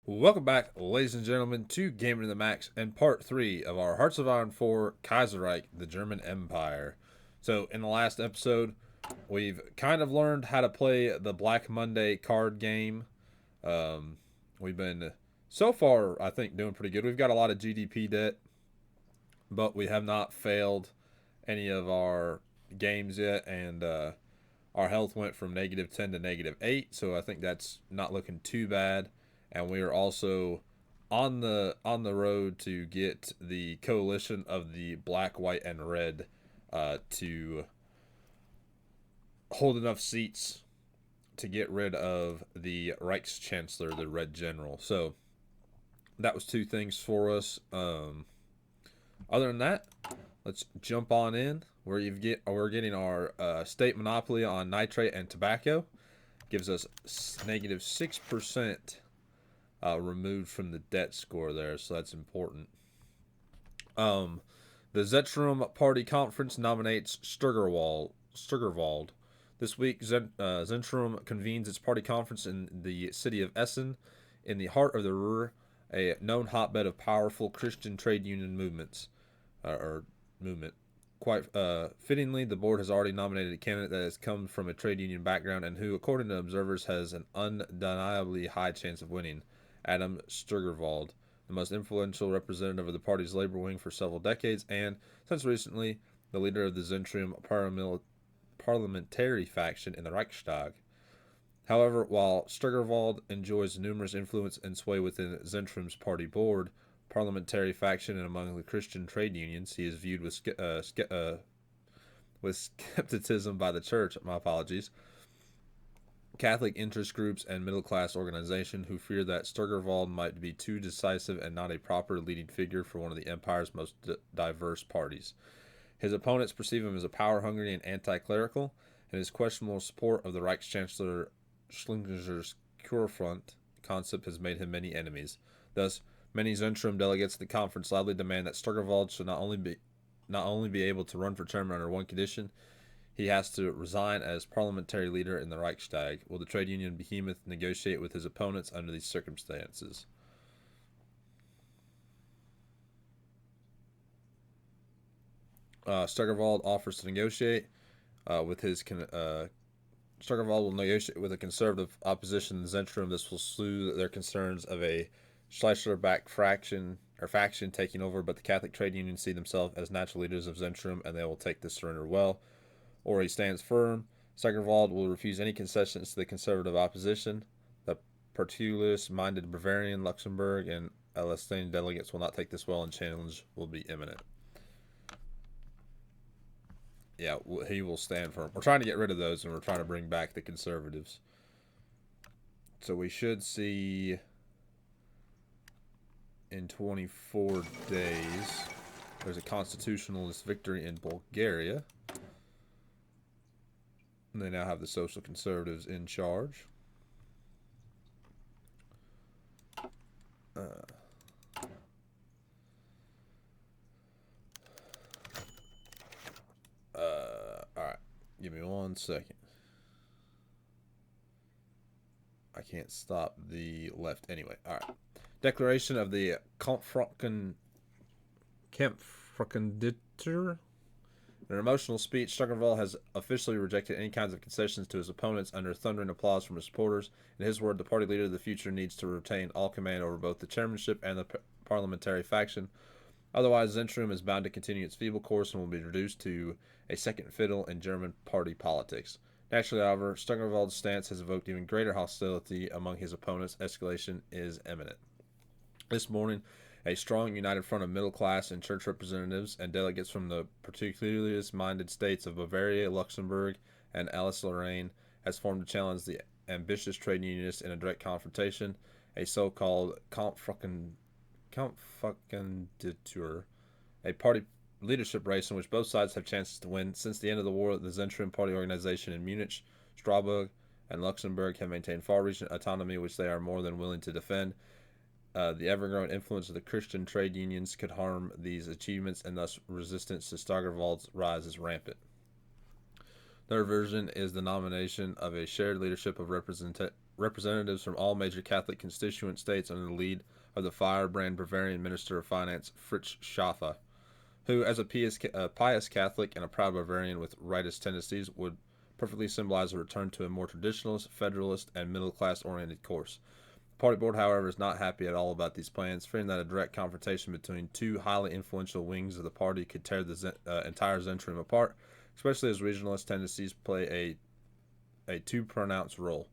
Welcome back, ladies and gentlemen, to Gaming to the Max and part 3 of our Hearts of Iron 4 Kaiserreich, the German Empire. So, in the last episode, we've kind of learned how to play the Black Monday card game. We've been, so far, I think, doing pretty good. We've got a lot of GDP debt, but we have not failed any of our games yet, and our health went from -10 to -8, so I think that's not looking too bad. And we are also on the road to get the coalition of the black, white, and red to hold enough seats to get rid of the Reichschancellor, the Red General. So that was two things for us. Other than that, let's jump on in. We're getting our state monopoly on nitrate and tobacco. Gives us -6% removed from the debt score there, so that's important. The Zentrum Party conference nominates Sturgerwald. This week, Zentrum convenes its party conference in the city of Essen, in the heart of the Ruhr, a known hotbed of powerful Christian trade union movement. Quite fittingly, the board has already nominated a candidate that has come from a trade union background and who, according to observers, has an undeniably high chance of winning. Adam Sturgerwald, the most influential representative of the party's labor wing for several decades, and, since recently, the leader of the Zentrum parliamentary faction in the Reichstag. However, while Sturgerwald enjoys numerous influence and sway within Zentrum's party board, parliamentary faction, and among the Christian trade unions, he is viewed with skepticism by the church. My apologies. Catholic interest groups and middle-class organizations who fear that Sturgerwald might be too decisive and not a proper leading figure for one of the empire's most diverse parties. His opponents perceive him as a power-hungry and anti-clerical, and his questionable support of the Reichschancellor Schlinger's Kurfront concept has made him many enemies. Thus, many Zentrum delegates at the conference loudly demand that Sturgerwald should not only be able to run for term under one condition, he has to resign as parliamentary leader in the Reichstag. Will the trade union behemoth negotiate with his opponents under these circumstances? Sturgerwald offers to negotiate with his. Sturgerwald will negotiate with a conservative opposition in Zentrum. This will soothe their concerns of a Schleicher-backed faction taking over, but the Catholic trade unions see themselves as natural leaders of Zentrum, and they will take this surrender well. Or he stands firm. Sturgerwald will refuse any concessions to the conservative opposition. The Particulist-minded Bavarian, Luxembourg, and Alsace delegates will not take this well, and challenge will be imminent. Yeah, he will stand firm. We're trying to get rid of those, and we're trying to bring back the conservatives. So we should see in 24 days there's a constitutionalist victory in Bulgaria. And they now have the social conservatives in charge. Alright. Give me 1 second. I can't stop the left anyway. Alright. Declaration of the Kampfrockenditter. In an emotional speech, Sturgerwald has officially rejected any kinds of concessions to his opponents under thundering applause from his supporters. In his word, the party leader of the future needs to retain all command over both the chairmanship and the parliamentary faction. Otherwise, Zentrum is bound to continue its feeble course and will be reduced to a second fiddle in German party politics. Naturally, however, Sturgerwald's stance has evoked even greater hostility among his opponents. Escalation is imminent. This morning, a strong, united front of middle-class and church representatives and delegates from the particularist-minded states of Bavaria, Luxembourg, and Alsace-Lorraine has formed to challenge the ambitious trade unionists in a direct confrontation, a so-called Kampfrockenditur, a party leadership race in which both sides have chances to win. Since the end of the war, the Zentrum Party organization in Munich, Strasbourg, and Luxembourg have maintained far-reaching autonomy, which they are more than willing to defend. The ever-growing influence of the Christian trade unions could harm these achievements, and thus resistance to Sturgerwald's rise is rampant. Their version is the nomination of a shared leadership of representatives from all major Catholic constituent states under the lead of the firebrand Bavarian Minister of Finance Fritz Schaffer, who, as a pious Catholic and a proud Bavarian with rightist tendencies, would perfectly symbolize a return to a more traditionalist, federalist, and middle-class oriented course. The party board, however, is not happy at all about these plans, fearing that a direct confrontation between two highly influential wings of the party could tear the entire Zentrum apart, especially as regionalist tendencies play a too pronounced role.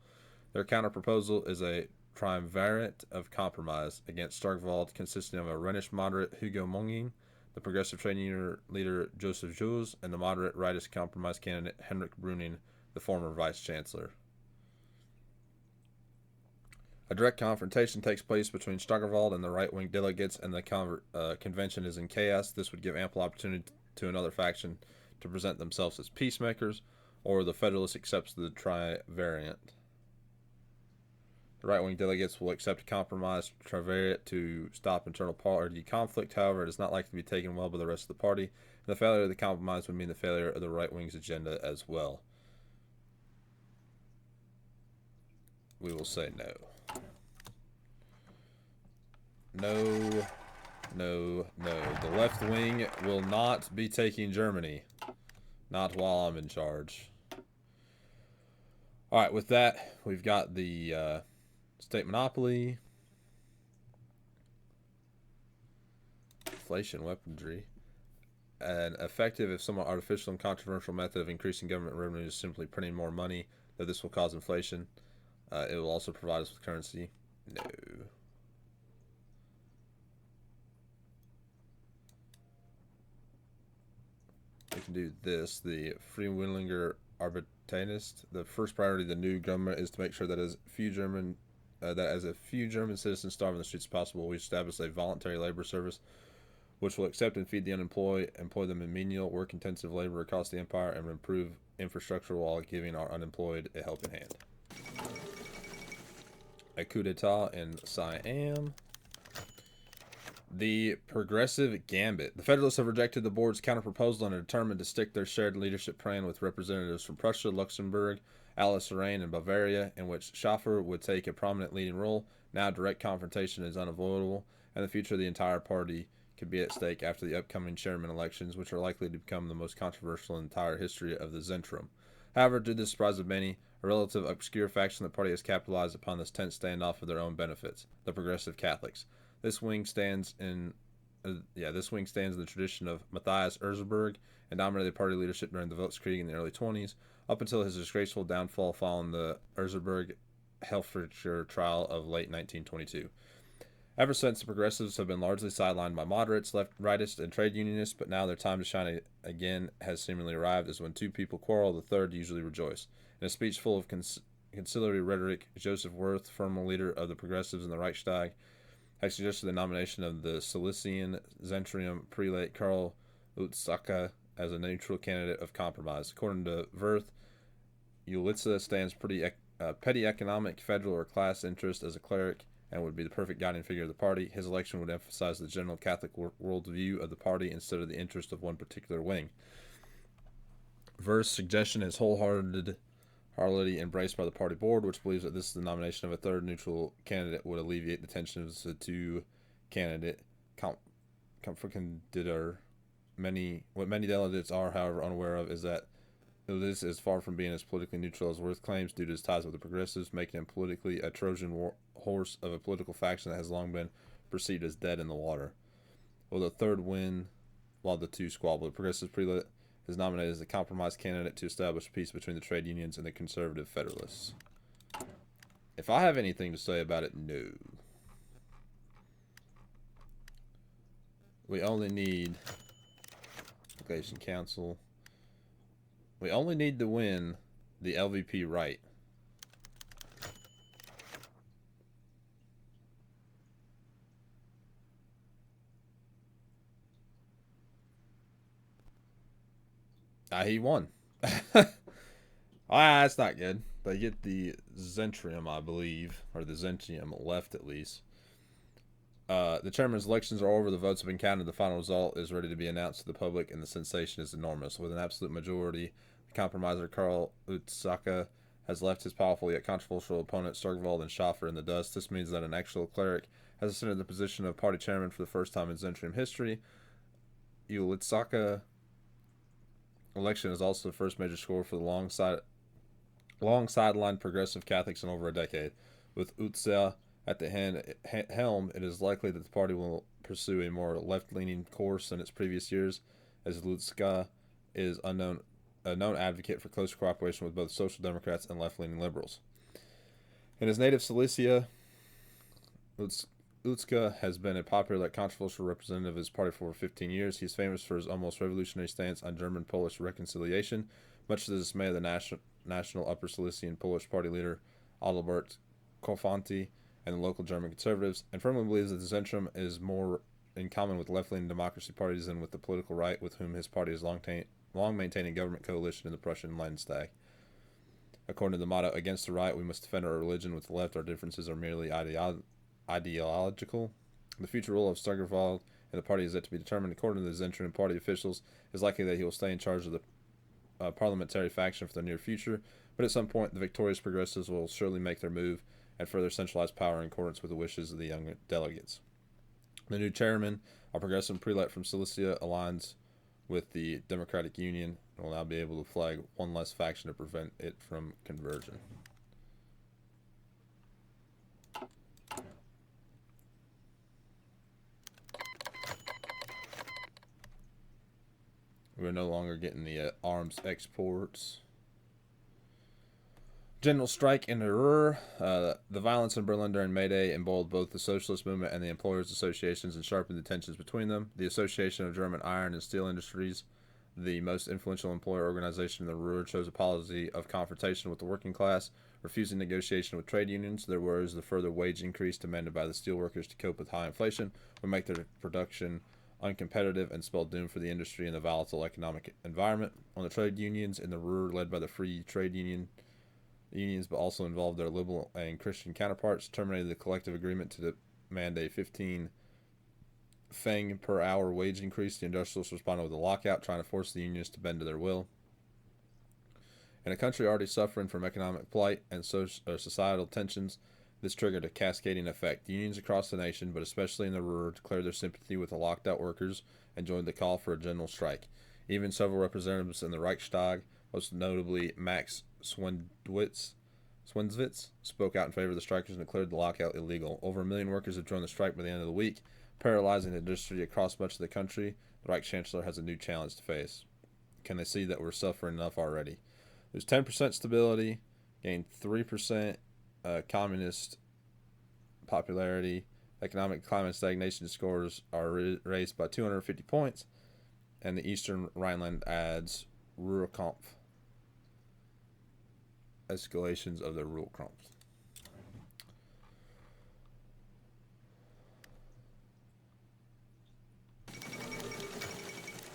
Their counter-proposal is a triumvirate of compromise against Starkvald, consisting of a Rhenish moderate Hugo Monging, the progressive trade union leader Joseph Jules, and the moderate rightist compromise candidate Henrik Bruning, the former vice-chancellor. A direct confrontation takes place between Starkvald and the right-wing delegates, and the convention is in chaos. This would give ample opportunity to another faction to present themselves as peacemakers, or the Federalist accepts the triumvirate. The right-wing delegates will accept a compromise triumvirate to stop internal party conflict. However, it is not likely to be taken well by the rest of the party, and the failure of the compromise would mean the failure of the right-wing's agenda as well. We will say no. No. The left wing will not be taking Germany. Not while I'm in charge. Alright, with that, we've got the state monopoly, inflation, weaponry, an effective, if somewhat artificial and controversial method of increasing government revenue is simply printing more money, though this will cause inflation. It will also provide us with currency. No. We can do this. The Freewilliger Arbeitenist. The first priority of the new government is to make sure that as few German citizens starve in the streets as possible, we establish a voluntary labor service which will accept and feed the unemployed, employ them in menial, work-intensive labor across the empire, and improve infrastructure while giving our unemployed a helping hand. A coup d'etat in Siam. The Progressive Gambit. The Federalists have rejected the board's counter-proposal and are determined to stick their shared leadership plan with representatives from Prussia, Luxembourg, Alsace-Lorraine, and Bavaria, in which Schaffer would take a prominent leading role. Now direct confrontation is unavoidable, and the future of the entire party could be at stake after the upcoming chairman elections, which are likely to become the most controversial in the entire history of the Zentrum. However, to the surprise of many, a relative obscure faction of the party has capitalized upon this tense standoff for their own benefits: the Progressive Catholics. This wing stands in the tradition of Matthias Erzberg and dominated party leadership during the Volkskrieg in the early 20s, up until his disgraceful downfall following the Erzberg-Helfricher trial of late 1922. Ever since, the progressives have been largely sidelined by moderates, rightists, and trade unionists, but now their time to shine again has seemingly arrived, as when two people quarrel, the third usually rejoice. In a speech full of conciliatory rhetoric, Joseph Wirth, former leader of the progressives in the Reichstag, had suggested the nomination of the Silesian Zentrum prelate Karl Utzaka as a neutral candidate of compromise. According to Wirth, Ulitza stands petty economic, federal, or class interest as a cleric and would be the perfect guiding figure of the party. His election would emphasize the general Catholic worldview of the party instead of the interest of one particular wing. Wirth's suggestion is wholeheartedly embraced by the party board, which believes that this is the nomination of a third neutral candidate would alleviate the tension of the two candidate Kampfkandidatur. What many delegates are, however, unaware of is that this is far from being as politically neutral as Wirth claims, due to his ties with the progressives, making him politically a Trojan horse of a political faction that has long been perceived as dead in the water. Will the third win while the two squabble? The progressive prelate is nominated as a compromise candidate to establish peace between the trade unions and the conservative federalists. If I have anything to say about it, no. We only need Delegation Council. We only need to win the LVP right. He won. That's not good. They get the Zentrum, I believe, or the Zentrum left at least. The chairman's elections are over. The votes have been counted. The final result is ready to be announced to the public, and the sensation is enormous. With an absolute majority compromiser Karl Utsaka has left his powerful yet controversial opponent Sturgvald and Schaffer in the dust. This means that an actual cleric has ascended the position of party chairman for the first time in Zentrum history. Utsaka election is also the first major score for the long sidelined progressive Catholics in over a decade. With Utsa at the helm, it is likely that the party will pursue a more left-leaning course than its previous years, as Lutska is a known advocate for close cooperation with both Social Democrats and left-leaning liberals. In his native Silesia, Utska has been a popular yet controversial representative of his party for over 15 years. He is famous for his almost revolutionary stance on German-Polish reconciliation, much to the dismay of the national Upper Silesian Polish party leader Adalbert Kofanti and the local German conservatives, and firmly believes that the Zentrum is more in common with left-leaning democracy parties than with the political right, with whom his party has long maintained a government coalition in the Prussian Landtag. According to the motto, "Against the right, we must defend our religion. With the left, our differences are merely ideological." The future role of Sturgvald and the party is yet to be determined. According to the Zentrum Party officials, it is likely that he will stay in charge of the parliamentary faction for the near future, but at some point, the victorious progressives will surely make their move and further centralize power in accordance with the wishes of the young delegates. The new chairman, a progressive prelate from Silesia, aligns with the Democratic Union and will now be able to flag one less faction to prevent it from conversion. We're no longer getting the arms exports. General strike in the Ruhr. The violence in Berlin during May Day emboldened both the socialist movement and the employers' associations and sharpened the tensions between them. The Association of German Iron and Steel Industries, the most influential employer organization in the Ruhr, chose a policy of confrontation with the working class, refusing negotiation with trade unions. Their words, the further wage increase demanded by the steelworkers to cope with high inflation, would make their production uncompetitive and spell doom for the industry in the volatile economic environment. On the trade unions in the Ruhr, led by the Free Trade Unions, but also involved their liberal and Christian counterparts, terminated the collective agreement to demand a 15 feng per hour wage increase. The industrialists responded with a lockout, trying to force the unions to bend to their will. In a country already suffering from economic plight and societal tensions, this triggered a cascading effect. Unions across the nation, but especially in the Ruhr, declared their sympathy with the locked-out workers and joined the call for a general strike. Even several representatives in the Reichstag, most notably Max Swenswitz, spoke out in favor of the strikers and declared the lockout illegal. Over 1 million workers have joined the strike by the end of the week, paralyzing the industry across much of the country. The Reich Chancellor has a new challenge to face. Can they see that we're suffering enough already? There's 10% stability, gained 3% communist popularity. Economic climate stagnation scores are raised by 250 points, and the Eastern Rhineland adds Ruhrkampf. Escalations of the Ruhrkampf.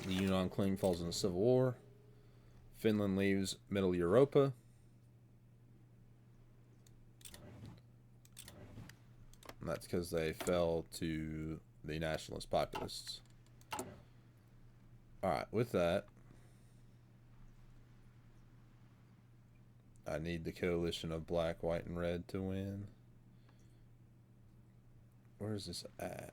The Yunnan Kling falls in the Civil War. Finland leaves Middle Europa. And that's because they fell to the nationalist populists. Alright, with that, I need the coalition of black, white, and red to win. Where is this at?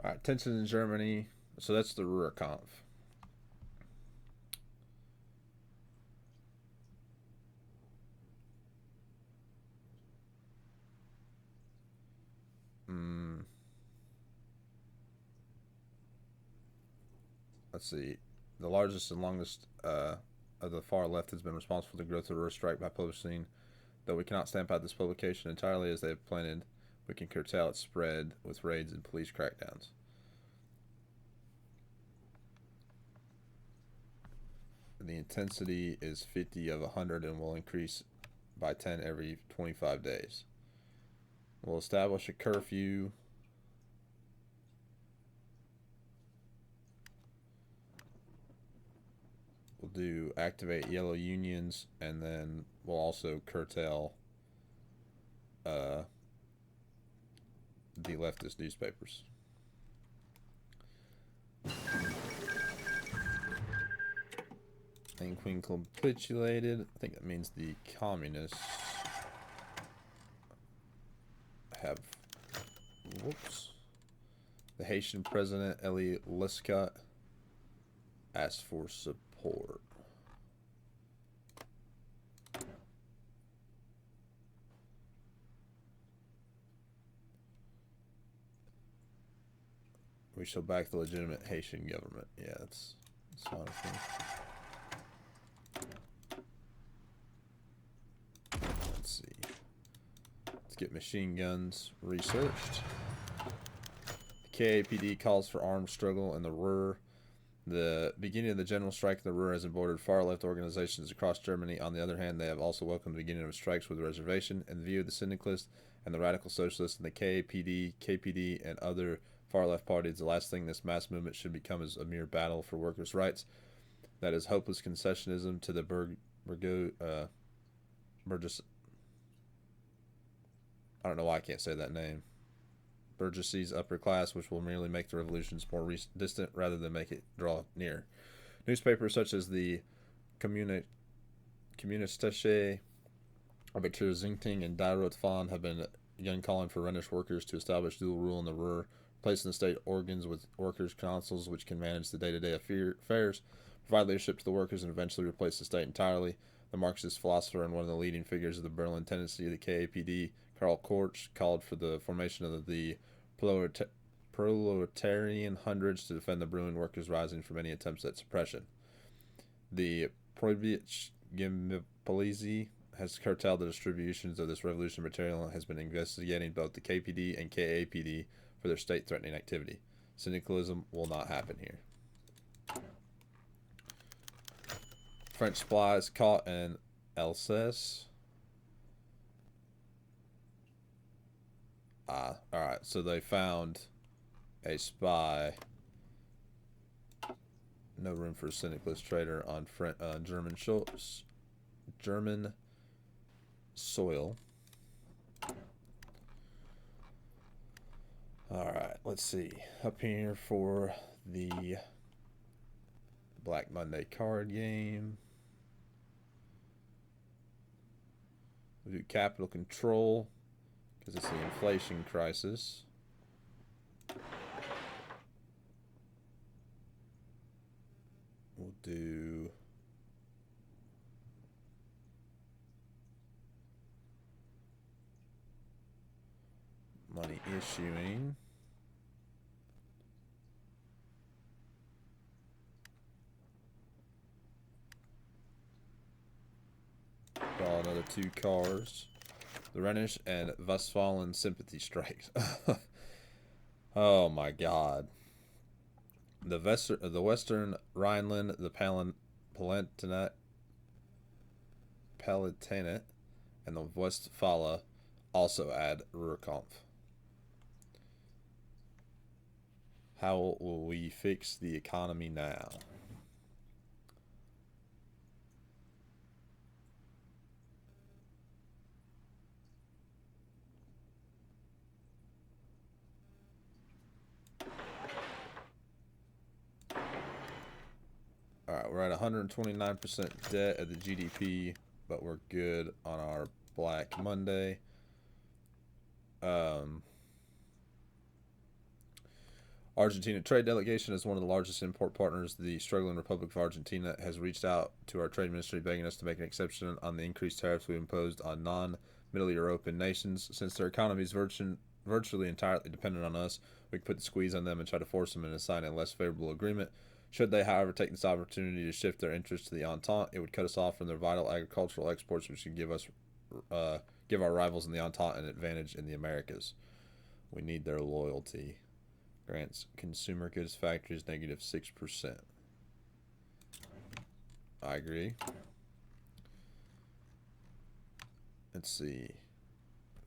Alright, tensions in Germany. So that's the Ruhrkampf. Let's see. The largest and longest of the far left has been responsible for the growth of the Ruhr strike by publishing. Though we cannot stamp out this publication entirely as they have planned, we can curtail its spread with raids and police crackdowns. The intensity is 50 of 100 and will increase by 10 every 25 days. We'll establish a curfew We'll do activate yellow unions, and then we'll also curtail the leftist newspapers. And Queen capitulated. I think that means the communists have. Whoops. The Haitian president, Elie Lescott, asked for support. We shall back the legitimate Haitian government. Yeah, that's fine with me. Let's see. Let's get machine guns researched. The KAPD calls for armed struggle in the Ruhr. The beginning of the general strike in the Ruhr has embroidered far-left organizations across Germany. On the other hand, they have also welcomed the beginning of strikes with reservation. In the view of the syndicalists and the radical socialists and the KAPD, KPD, and other far-left parties, the last thing this mass movement should become is a mere battle for workers' rights. That is hopeless concessionism to the Burgess. I don't know why I can't say that name. Burgesses upper class, which will merely make the revolutions more distant rather than make it draw near. Newspapers such as the Kommunistische Arbeiterzeitung and Die Rote Fahne have begun calling for Rhenish workers to establish dual rule in the Ruhr, replacing the state organs with workers' councils which can manage the day-to-day affairs, provide leadership to the workers, and eventually replace the state entirely. The Marxist philosopher and one of the leading figures of the Berlin tendency of the KAPD, Karl Korsch, called for the formation of the proletarian hundreds to defend the brewing workers rising from any attempts at suppression. The Proibich Gimpolizi has curtailed the distributions of this revolutionary material and has been investigating both the KPD and KAPD for their state-threatening activity. Syndicalism will not happen here. French spies caught in Alsace. Alright, so they found a spy. No room for a syndicalist traitor on German soil. Alright, let's see. Up here for the Black Monday card game. We'll do capital control because it's the inflation crisis. We'll do money issuing. Draw another 2 cards. The Rhenish and Westphalian sympathy strikes. Oh my God. The Western Rhineland, the Palatinate, and the Westphalia also add Ruhrkampf. How will we fix the economy now? Alright, we're at 129% debt of the GDP, but we're good on our Black Monday. Argentina trade delegation is one of the largest import partners. The struggling Republic of Argentina has reached out to our trade ministry begging us to make an exception on the increased tariffs we imposed on non-Middle European nations. Since their economy is virtually entirely dependent on us, we can put the squeeze on them and try to force them into signing a less favorable agreement. Should they, however, take this opportunity to shift their interest to the Entente, it would cut us off from their vital agricultural exports, which would give our rivals in the Entente an advantage in the Americas. We need their loyalty. Grants consumer goods factories negative 6%. I agree. Let's see.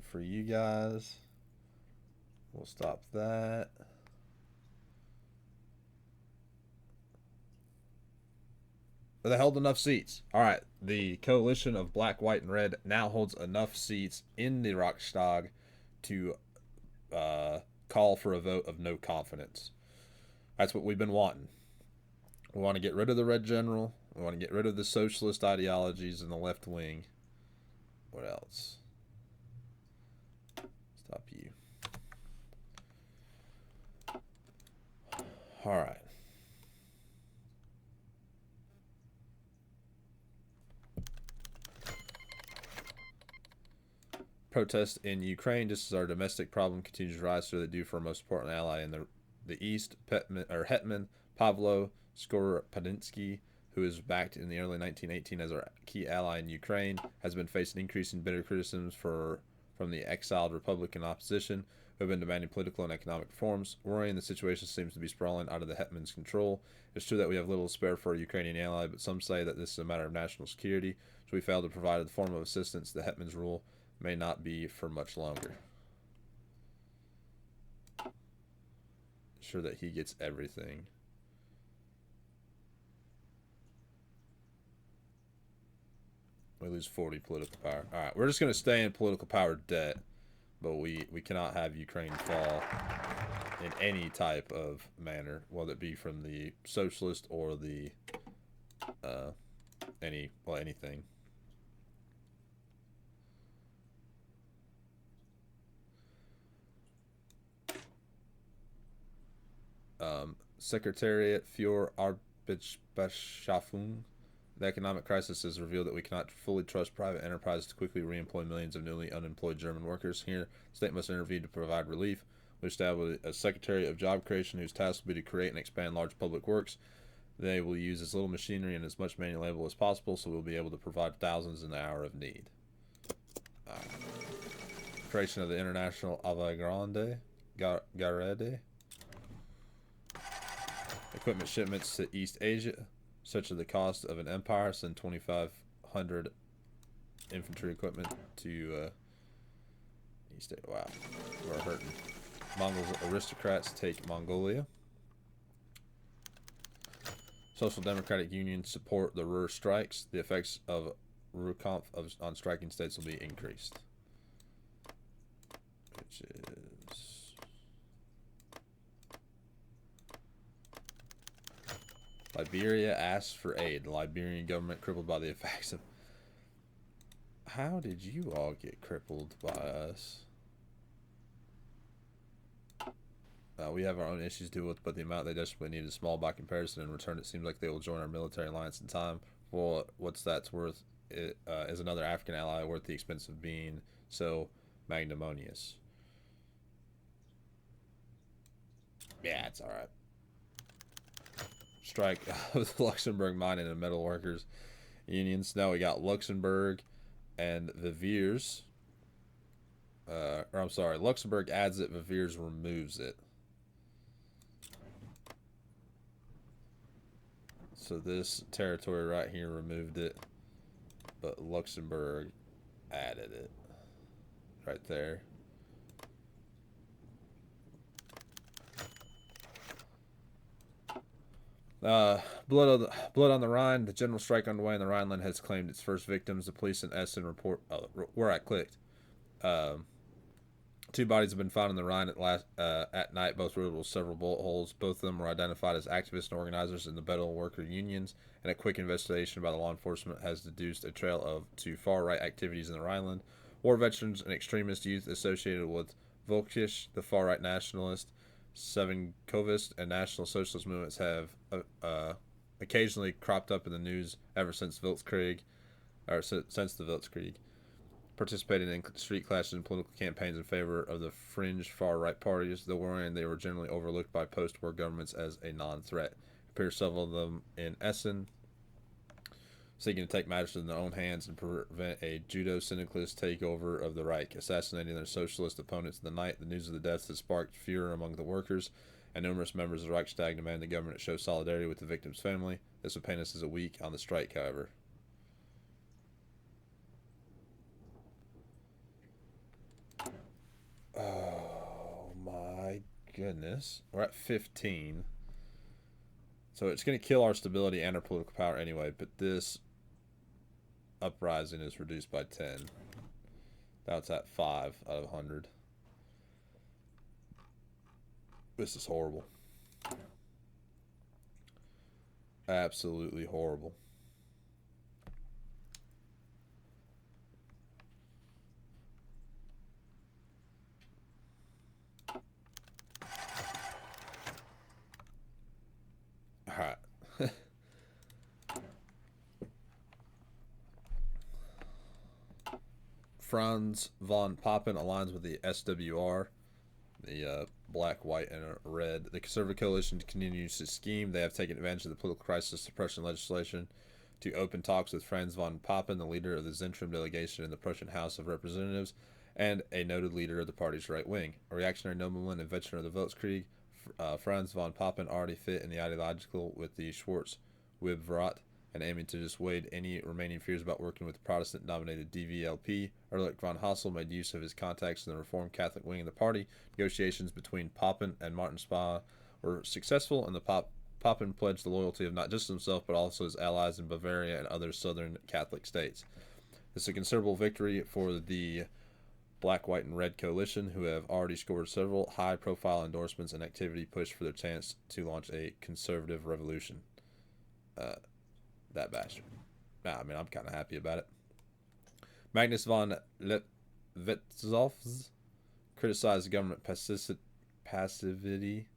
For you guys, we'll stop that. They held enough seats. All right, the coalition of black, white, and red now holds enough seats in the Reichstag to call for a vote of no confidence. That's what we've been wanting. We want to get rid of the Red General. We want to get rid of the socialist ideologies in the left wing. What else? Stop you. All right. Protests in Ukraine, just as our domestic problem continues to rise, so they do for our most important ally in the East, Hetman Pavlo Skoropadsky, who was backed in the early 1918 as our key ally in Ukraine, has been facing increasing bitter criticisms from the exiled Republican opposition, who have been demanding political and economic reforms. Worrying, the situation seems to be sprawling out of the Hetman's control. It's true that we have little to spare for a Ukrainian ally, but some say that this is a matter of national security, so we failed to provide the form of assistance the Hetman's rule may not be for much longer. Sure that he gets everything. We lose 40 political power. All right, we're just going to stay in political power debt, but we cannot have Ukraine fall in any type of manner, whether it be from the socialist or the anything. Secretariat für Arbeitsbeschaffung. The economic crisis has revealed that we cannot fully trust private enterprise to quickly reemploy millions of newly unemployed German workers. Here, the state must intervene to provide relief. We established a Secretariat of Job Creation whose task will be to create and expand large public works. They will use as little machinery and as much manual labor as possible, so we'll be able to provide thousands in the hour of need. Creation of the International Avantgarde Garde. Equipment shipments to East Asia. Such as the cost of an empire. Send 2,500 infantry equipment to East Asia. Wow, we're hurting. Mongol aristocrats take Mongolia. Social Democratic Union support the Ruhr strikes. The effects of Ruhrkampf on striking states will be increased. Which is... Liberia asks for aid. The Liberian government crippled by the effects of... How did you all get crippled by us? We have our own issues to deal with, but the amount they desperately need is small by comparison. In return, it seems like they will join our military alliance in time. Well, what's that's worth? It is another African ally worth the expense of being so magnanimous. Yeah, it's all right. Strike with Luxembourg mining and metal workers unions. Now we got Luxembourg and Viviers. Luxembourg adds it, Viviers removes it. So this territory right here removed it, but Luxembourg added it right there. Blood on the Rhine. The general strike underway in the Rhineland has claimed its first victims. The police in Essen report where I clicked. 2 bodies have been found in the Rhine at night, both riddled with several bullet holes. Both of them were identified as activists and organizers in the metal worker unions, and a quick investigation by the law enforcement has deduced a trail to far-right activities in the Rhineland. War veterans and extremist youth associated with Volkisch, the far-right nationalist, Sevenkovist, and National Socialist movements have occasionally cropped up in the news ever since the Blitzkrieg, participating in street clashes and political campaigns in favor of the fringe far-right parties, though worrying they were generally overlooked by post-war governments as a non-threat. It appears several of them in Essen, seeking to take matters in their own hands and prevent a judo-syndicalist takeover of the Reich, assassinating their socialist opponents in the night. The news of the deaths has sparked furor among the workers, and numerous members of the Reichstag demand the government show solidarity with the victim's family. This would paint us as a week on the strike, however. Oh my goodness. We're at 15. So it's going to kill our stability and our political power anyway, but this uprising is reduced by 10. Now it's at 5 out of 100. This is horrible. Absolutely horrible. Alright. Franz von Poppin aligns with the SWR, the black, white, and red. The Conservative Coalition continues to scheme. They have taken advantage of the political crisis suppression legislation to open talks with Franz von Poppin, the leader of the Zentrum Delegation in the Prussian House of Representatives, and a noted leader of the party's right wing. A reactionary nobleman and veteran of the Volkskrieg, Franz von Poppin already fit in the ideological with the Schwarz-Wibrat, and aiming to dissuade any remaining fears about working with the Protestant-dominated DVLP. Erlich von Hassel made use of his contacts in the Reformed Catholic wing of the party. Negotiations between Poppin and Martin Spa were successful, and Poppin pledged the loyalty of not just himself, but also his allies in Bavaria and other southern Catholic states. This is a considerable victory for the Black, White, and Red coalition, who have already scored several high-profile endorsements and activity pushed for their chance to launch a conservative revolution. That bastard. I mean, I'm kind of happy about it. Magnus von Volks criticized the government passivity.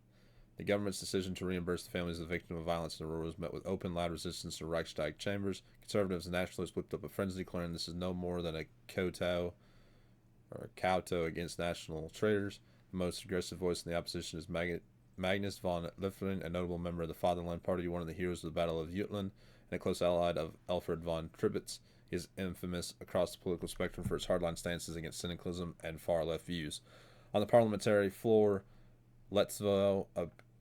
The government's decision to reimburse the families of the victims of violence in the war was met with open, loud resistance in Reichstag chambers. Conservatives and nationalists whipped up a frenzy, declaring this is no more than a kowtow against national traitors. The most aggressive voice in the opposition is Magnus von Volks, a notable member of the Fatherland Party, one of the heroes of the Battle of Jutland, and a close ally of Alfred von Tribitz. He is infamous across the political spectrum for his hardline stances against syndicalism and far-left views. On the parliamentary floor, Letzow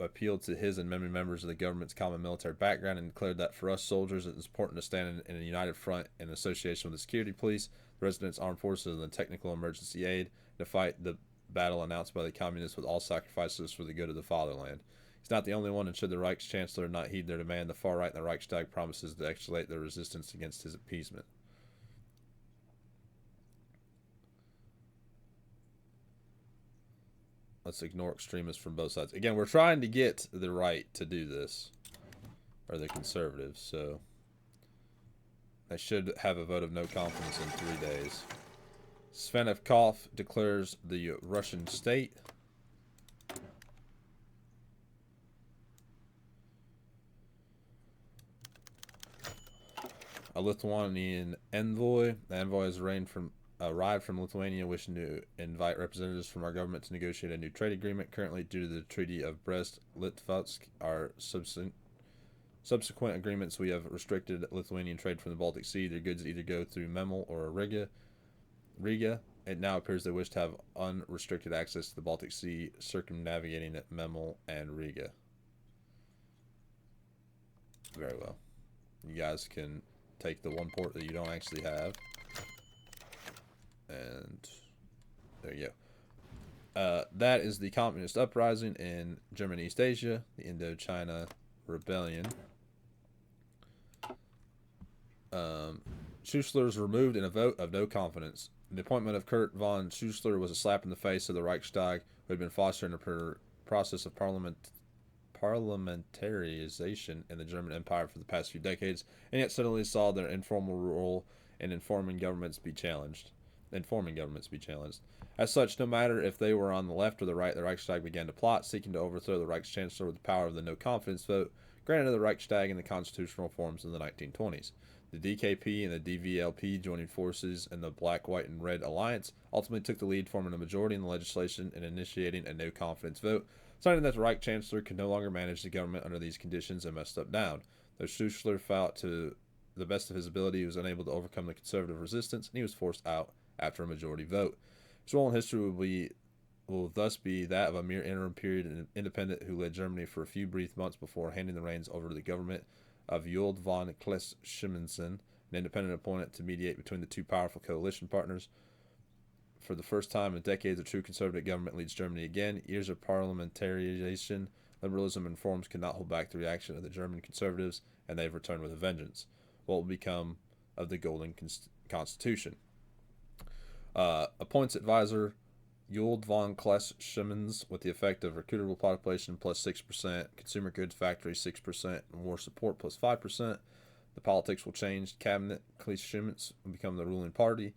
appealed to his and many members of the government's common military background and declared that for us soldiers it is important to stand in a united front in association with the security police, the residents' armed forces, and the technical emergency aid to fight the battle announced by the communists with all sacrifices for the good of the fatherland. He's not the only one, and should the Reichschancellor not heed their demand, the far right in the Reichstag promises to escalate their resistance against his appeasement. Let's ignore extremists from both sides. Again, we're trying to get the right to do this, or the conservatives, so they should have a vote of no confidence in 3 days. Svenevkov declares the Russian state. A Lithuanian envoy. The envoy has arrived from Lithuania, wishing to invite representatives from our government to negotiate a new trade agreement. Currently, due to the Treaty of Brest-Litovsk, our subsequent agreements, we have restricted Lithuanian trade from the Baltic Sea. Their goods either go through Memel or Riga. It now appears they wish to have unrestricted access to the Baltic Sea, circumnavigating Memel and Riga. Very well. You guys can take the one port that you don't actually have. And there you go. That is the communist uprising in German East Asia, the Indochina Rebellion. Schussler is removed in a vote of no confidence. The appointment of Kurt von Schussler was a slap in the face of the Reichstag, who had been fostering a process of parliamentarization in the German Empire for the past few decades, and yet suddenly saw their informal role in informing governments be challenged. As such, no matter if they were on the left or the right, the Reichstag began to plot, seeking to overthrow the Reichschancellor with the power of the no-confidence vote granted to the Reichstag in the constitutional reforms in the 1920s. The DKP and the DVLP, joining forces in the Black, White, and Red Alliance, ultimately took the lead, forming a majority in the legislation and initiating a no-confidence vote, citing that the Reichschancellor could no longer manage the government under these conditions and must step down. Though Schussler fought to the best of his ability, he was unable to overcome the conservative resistance, and he was forced out after a majority vote. His role in history will thus be that of a mere interim period independent who led Germany for a few brief months before handing the reins over to the government of Juld von Klesch-Simonsen, an independent opponent to mediate between the two powerful coalition partners. For the first time in decades, a true conservative government leads Germany again. Years of parliamentarization Liberalism and reforms could not hold back the reaction of the German conservatives, and they've returned with a vengeance. What will become of the Golden Constitution? Appoints advisor Uld von Klesch-Schimmens with the effect of recruitable population plus 6%, consumer goods factory 6%, and war support plus 5%. The politics will change. Cabinet Klesch-Schimmens will become the ruling party.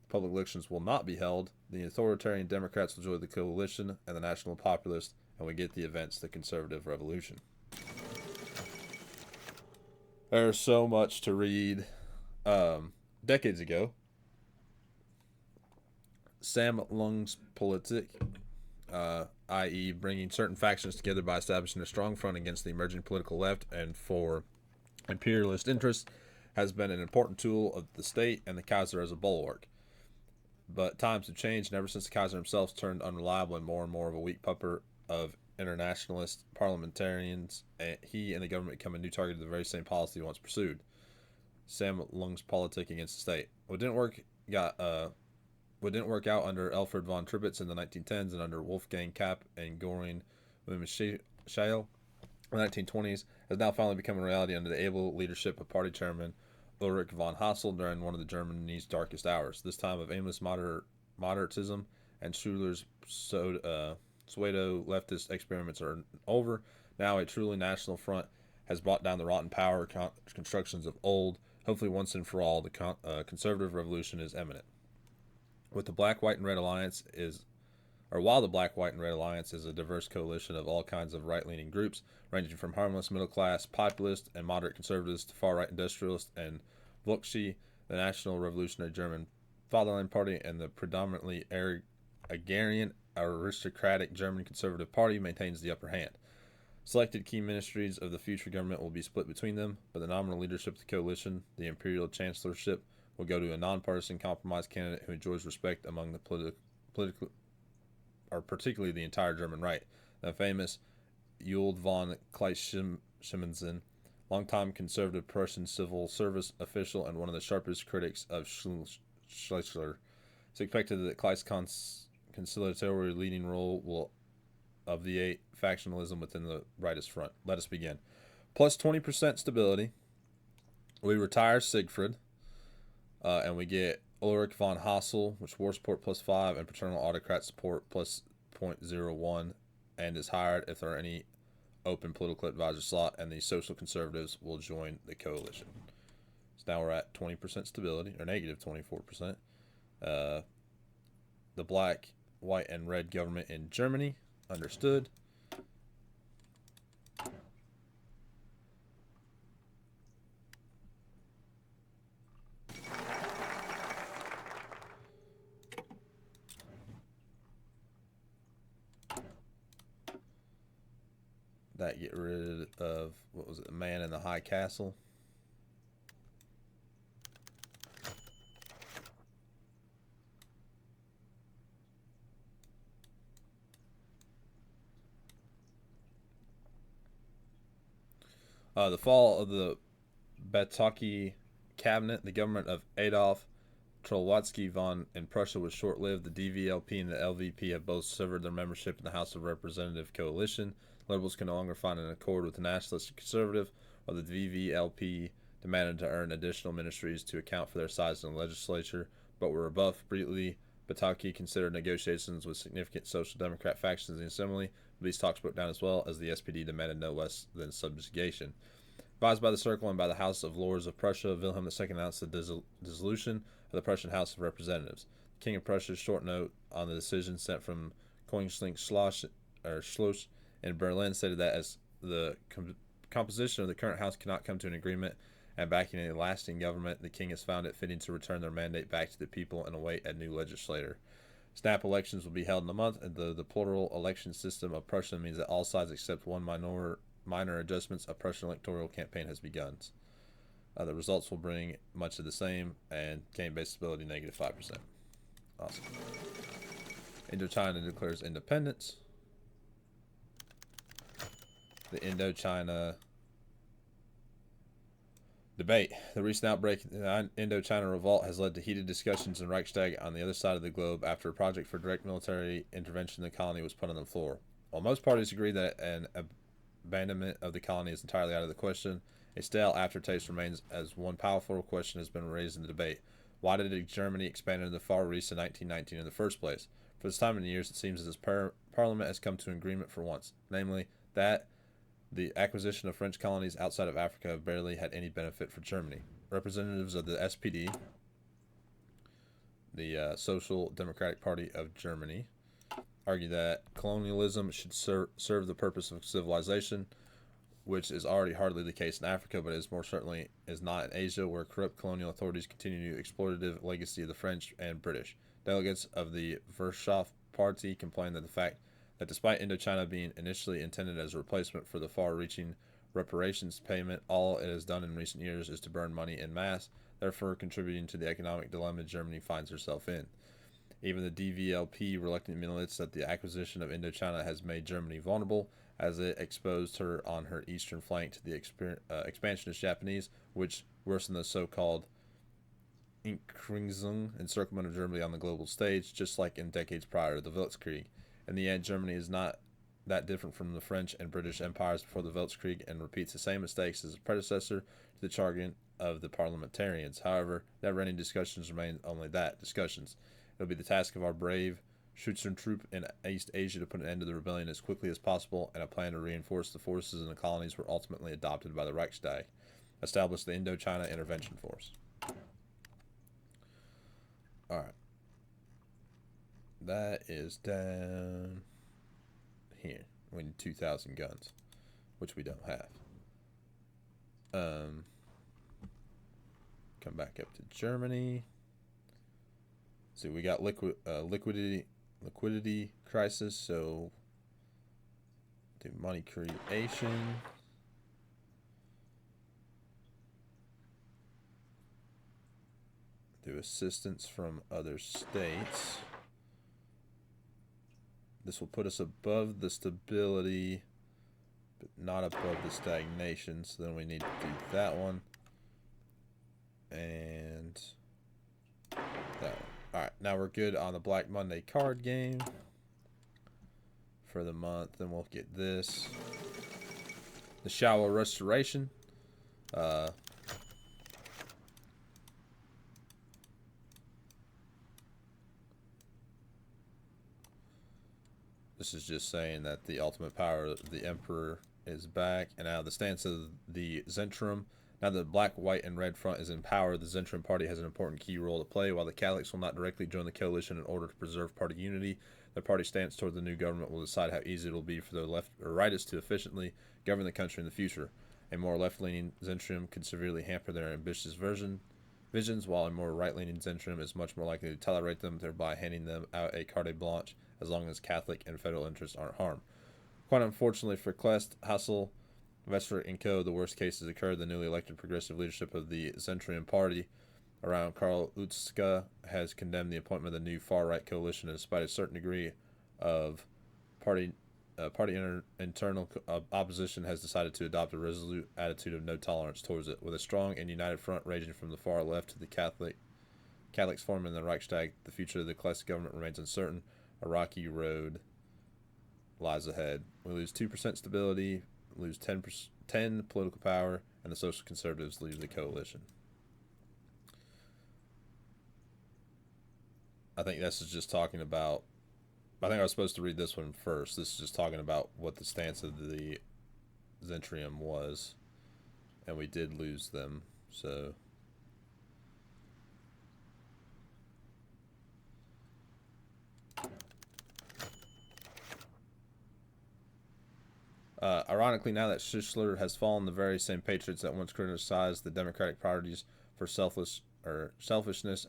Public elections will not be held. The authoritarian Democrats will join the coalition and the national populists, and we get the events, the conservative revolution. There's so much to read. Decades ago, Sammlungspolitik, i.e. bringing certain factions together by establishing a strong front against the emerging political left and for imperialist interests, has been an important tool of the state and the Kaiser as a bulwark. But times have changed, and ever since the Kaiser himself turned unreliable and more of a weak puppet of internationalist parliamentarians, he and the government become a new target of the very same policy he once pursued. Sammlungspolitik against the state. What didn't work out under Alfred von Tribitz in the 1910s and under Wolfgang Kapp and Göring Scheel in the 1920s has now finally become a reality under the able leadership of party chairman Ulrich von Hassel during one of the Germany's darkest hours. This time of aimless moderatism and Schuyler's pseudo leftist experiments are over. Now a truly national front has brought down the rotten power constructions of old. Hopefully once and for all, the conservative revolution is imminent. While the Black, White, and Red Alliance is a diverse coalition of all kinds of right-leaning groups, ranging from harmless middle-class populists and moderate conservatives to far-right industrialists and Volksy, the National Revolutionary German Fatherland Party, and the predominantly agrarian, aristocratic German Conservative Party maintains the upper hand. Selected key ministries of the future government will be split between them, but the nominal leadership of the coalition, the imperial chancellorship, will go to a nonpartisan compromise candidate who enjoys respect among the political, or particularly the entire German right, the famous Uld von Klesch-Schimmens, longtime conservative Prussian civil service official and one of the sharpest critics of Schleicher. It's expected that Kleisch's conciliatory leading role will obviate factionalism within the rightist front. Let us begin. Plus 20% stability. We retire Siegfried, and we get Ulrich von Hassel, which war support plus 5, and paternal autocrat support plus 0.01, and is hired if there are any open political advisor slot, and the social conservatives will join the coalition. So now we're at 20% stability, or negative 24%. The black, white, and red government in Germany, understood. That get rid of, what was it, the man in the high castle. The fall of the Bataki cabinet, the government of Adolf Trotsky von in Prussia was short-lived. The DVLP and the LVP have both severed their membership in the House of Representative coalition. Liberals can no longer find an accord with the nationalist and conservative, while the VVLP demanded to earn additional ministries to account for their size in the legislature, but were rebuffed. Briefly, Bataki considered negotiations with significant social democrat factions in the assembly, but these talks broke down as well, as the SPD demanded no less than subjugation. Advised by the Circle and by the House of Lords of Prussia, Wilhelm II announced the dissolution of the Prussian House of Representatives. The King of Prussia's short note on the decision sent from Schloss in Berlin stated that as the composition of the current House cannot come to an agreement and backing a lasting government, the King has found it fitting to return their mandate back to the people and await a new legislator. Snap elections will be held in a month, and the plural election system of Prussia means that all sides except one minor adjustments, a Prussian electoral campaign has begun. The results will bring much of the same, and gain-based stability negative 5%. Awesome. Indochina declares independence. The Indochina debate. The recent outbreak in the Indochina revolt has led to heated discussions in Reichstag on the other side of the globe after a project for direct military intervention in the colony was put on the floor. While most parties agree that an abandonment of the colony is entirely out of the question, a stale aftertaste remains as one powerful question has been raised in the debate. Why did Germany expand into the Far East in 1919 in the first place? For this time in years, it seems as if Parliament has come to an agreement for once, namely that the acquisition of French colonies outside of Africa barely had any benefit for Germany. Representatives of the SPD, the Social Democratic Party of Germany, argue that colonialism should serve the purpose of civilization, which is already hardly the case in Africa, but is more certainly is not in Asia, where corrupt colonial authorities continue the exploitative legacy of the French and British. Delegates of the Zentrum Party complain that the fact that despite Indochina being initially intended as a replacement for the far-reaching reparations payment, all it has done in recent years is to burn money en masse, therefore contributing to the economic dilemma Germany finds herself in. Even the DVLP reluctantly admits that the acquisition of Indochina has made Germany vulnerable, as it exposed her on her eastern flank to the expansionist Japanese, which worsened the so-called Inkriegung, encirclement of Germany on the global stage, just like in decades prior to the Weltkrieg. In the end, Germany is not that different from the French and British empires before the Weltkrieg and repeats the same mistakes as its predecessor to the jargon of the parliamentarians. However, never-ending discussions remain only that, discussions. It will be the task of our brave Schutztruppe in East Asia to put an end to the rebellion as quickly as possible, and a plan to reinforce the forces in the colonies were ultimately adopted by the Reichstag, established the Indochina Intervention Force. Alright. That is down here. We need 2,000 guns, which we don't have. Come back up to Germany. See, we got liquidity crisis, so do money creation. Do assistance from other states. This will put us above the stability, but not above the stagnation. So then we need to do that one. And that one. Alright, now we're good on the Black Monday card game for the month. Then we'll get this. The Shower Restoration. This is just saying that the ultimate power of the Emperor is back. And now the stance of the Zentrum. Now that the Black, White, and Red Front is in power, the Zentrum Party has an important key role to play. While the Catholics will not directly join the coalition in order to preserve party unity, their party stance toward the new government will decide how easy it will be for the left or rightists to efficiently govern the country in the future. A more left-leaning Zentrum could severely hamper their ambitious visions, while a more right-leaning Zentrum is much more likely to tolerate them, thereby handing them out a carte blanche as long as Catholic and federal interests aren't harmed. Quite unfortunately for Klest, Hassel, Westford, and Co., the worst cases occurred. The newly elected progressive leadership of the Zentrum Party around Karl Utska has condemned the appointment of the new far-right coalition, and despite a certain degree of party internal opposition, has decided to adopt a resolute attitude of no tolerance towards it. With a strong and united front raging from the far left to the Catholics forming the Reichstag, the future of the Klest government remains uncertain. A rocky road lies ahead. We lose 2% stability, lose 10 political power, and the Social Conservatives leave the coalition. I think this is just talking about... I think I was supposed to read this one first. This is just talking about what the stance of the Zentrum was. And we did lose them, so... Ironically, now that Schussler has fallen, the very same patriots that once criticized the Democratic parties for selfishness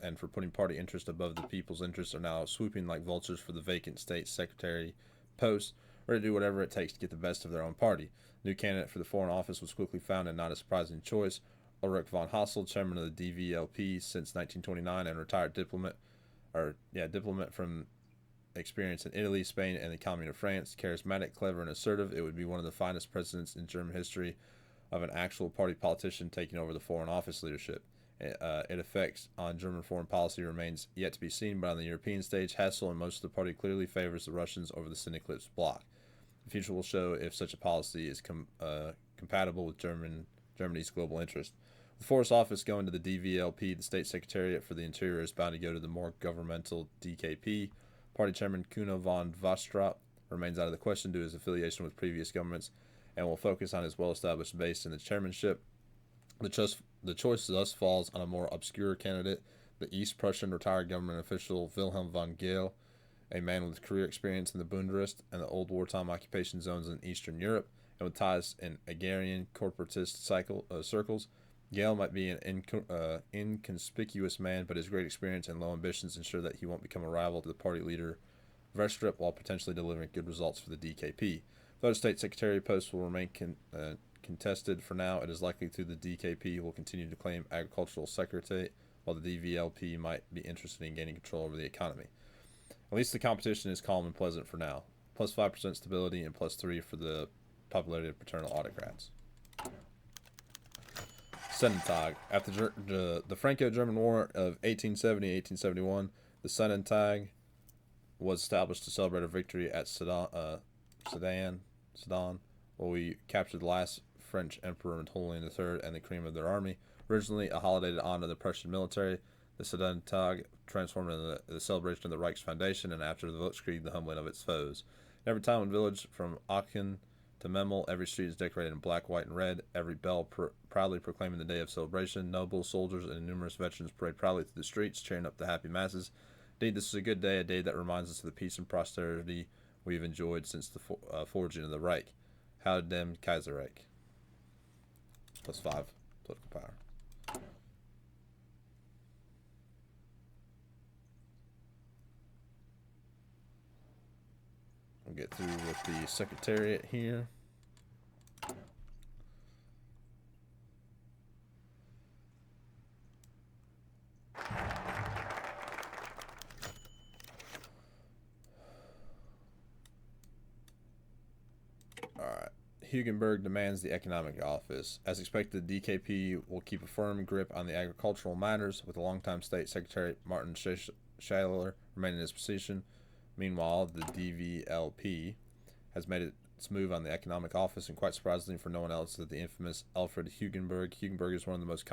and for putting party interest above the people's interests are now swooping like vultures for the vacant state secretary post, ready to do whatever it takes to get the best of their own party. The new candidate for the Foreign Office was quickly found, and not a surprising choice. Ulrich von Hassel, chairman of the DVLP since 1929 and retired diplomat from experience in Italy, Spain, and the Commune of France. Charismatic, clever, and assertive, it would be one of the finest presidents in German history of an actual party politician taking over the Foreign Office leadership. Its effects on German foreign policy remains yet to be seen, but on the European stage, Hassel and most of the party clearly favors the Russians over the Syndicalist bloc. The future will show if such a policy is compatible with Germany's global interest. The Forest Office going to the DVLP, the State Secretariat for the Interior is bound to go to the more governmental DKP. Party Chairman Kuno von Vostrop remains out of the question due to his affiliation with previous governments and will focus on his well-established base in the chairmanship. The choice thus falls on a more obscure candidate, the East Prussian retired government official Wilhelm von Gehl, a man with career experience in the Bundeslist and the old wartime occupation zones in Eastern Europe, and with ties in agrarian corporatist circles. Gehl might be an inconspicuous man, but his great experience and low ambitions ensure that he won't become a rival to the party leader Verstrup while potentially delivering good results for the DKP. Though the State Secretary post will remain contested for now, it is likely that the DKP will continue to claim agricultural secretariat, while the DVLP might be interested in gaining control over the economy. At least the competition is calm and pleasant for now. Plus 5% stability and plus 3 for the popularity of paternal autocrats. Sonnentag. After the Franco-German War of 1870-1871, the Sonnentag was established to celebrate a victory at Sedan, where we captured the last French Emperor Napoleon III and the cream of their army. Originally a holiday to honor the Prussian military, the Sonnentag transformed into the celebration of the Reich's foundation, and after the Volkskrieg, the humbling of its foes. In every town and village, from Aachen to Memel, every street is decorated in black, white, and red, every bell proudly proclaiming the day of celebration. Nobles, soldiers, and numerous veterans parade proudly through the streets, cheering up the happy masses. Indeed, this is a good day, a day that reminds us of the peace and prosperity we've enjoyed since the forging of the Reich. How dem Kaiserreich. Plus 5 political power. We'll get through with the Secretariat here. Alright. Hugenberg demands the economic office. As expected, the DKP will keep a firm grip on the agricultural matters, with the longtime State Secretary Martin Schailer remaining in his position. Meanwhile, the DVLP has made its move on the economic office, and quite surprisingly for no one else, that the infamous Alfred Hugenberg. Hugenberg is one of the most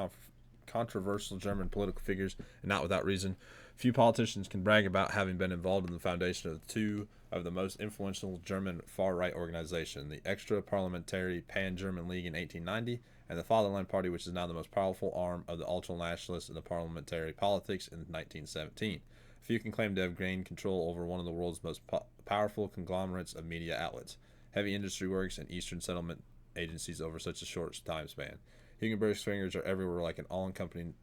controversial German political figures, and not without reason. Few politicians can brag about having been involved in the foundation of two of the most influential German far-right organizations, the Extra-Parliamentary Pan-German League in 1890, and the Fatherland Party, which is now the most powerful arm of the ultra-nationalists in the parliamentary politics in 1917. Few can claim to have gained control over one of the world's most powerful conglomerates of media outlets, heavy industry works, and Eastern settlement agencies over such a short time span. Hugenberg's fingers are everywhere like an all-encompassing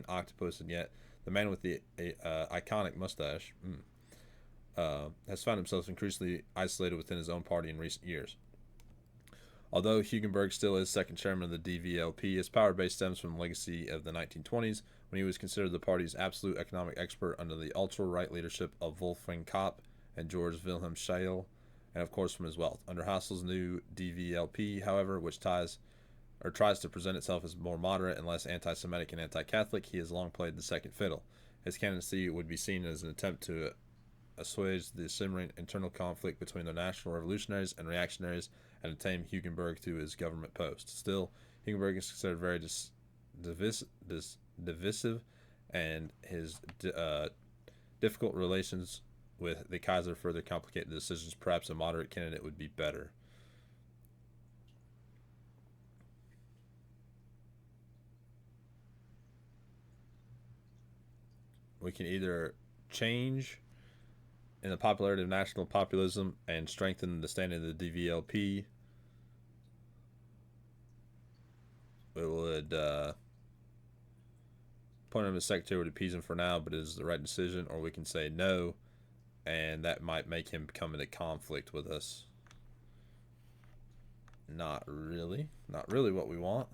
octopus, and yet the man with the iconic mustache has found himself increasingly isolated within his own party in recent years. Although Hugenberg still is second chairman of the DVLP, his power base stems from the legacy of the 1920s, when he was considered the party's absolute economic expert under the ultra-right leadership of Wolfgang Kopp and George Wilhelm Schaiel, and of course from his wealth. Under Hassel's new DVLP, however, which tries to present itself as more moderate and less anti-Semitic and anti-Catholic, he has long played the second fiddle. His candidacy would be seen as an attempt to assuage the simmering internal conflict between the National Revolutionaries and Reactionaries and attain Hugenberg to his government post. Still, Hugenberg is considered very divisive, and his difficult relations with the Kaiser further complicate the decisions. Perhaps a moderate candidate would be better. We can either change in the popularity of national populism and strengthen the standing of the DVLP. We would put him as secretary would appease him for now, but it is the right decision, or we can say no, and that might make him come into conflict with us. Not really what we want,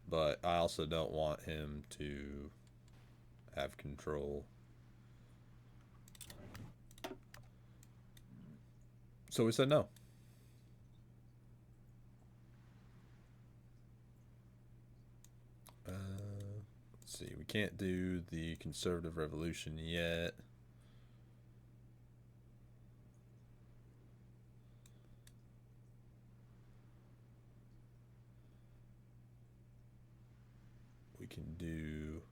but I also don't want him to have control. So we said no. Let's see. We can't do the conservative revolution yet. can do.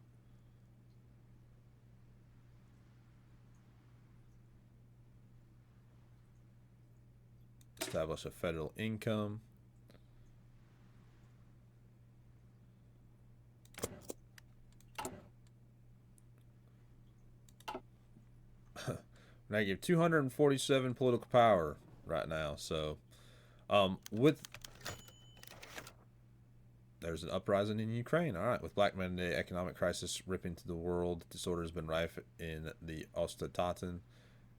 Establish a federal income. And I give 247 political power right now. So, there's an uprising in Ukraine. All right, with Black Monday economic crisis ripping through the world, disorder has been rife in the Ostetaten.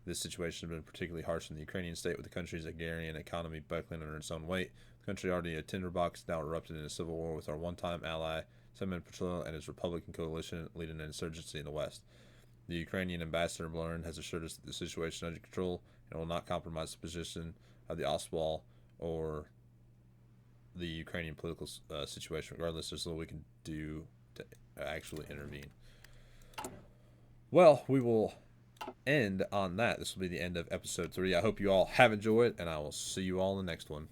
This situation has been particularly harsh in the Ukrainian state, with the country's agrarian economy buckling under its own weight. The country, already a tinderbox, now erupted in a civil war with our one-time ally, Semyon Patrullo, and his Republican coalition leading an insurgency in the West. The Ukrainian ambassador Blurn has assured us that the situation is under control and will not compromise the position of the Ostwall or the Ukrainian political situation. Regardless, there's little we can do to actually intervene. Well, we will end on that. This will be the end of episode 3. I hope you all have enjoyed, and I will see you all in the next one.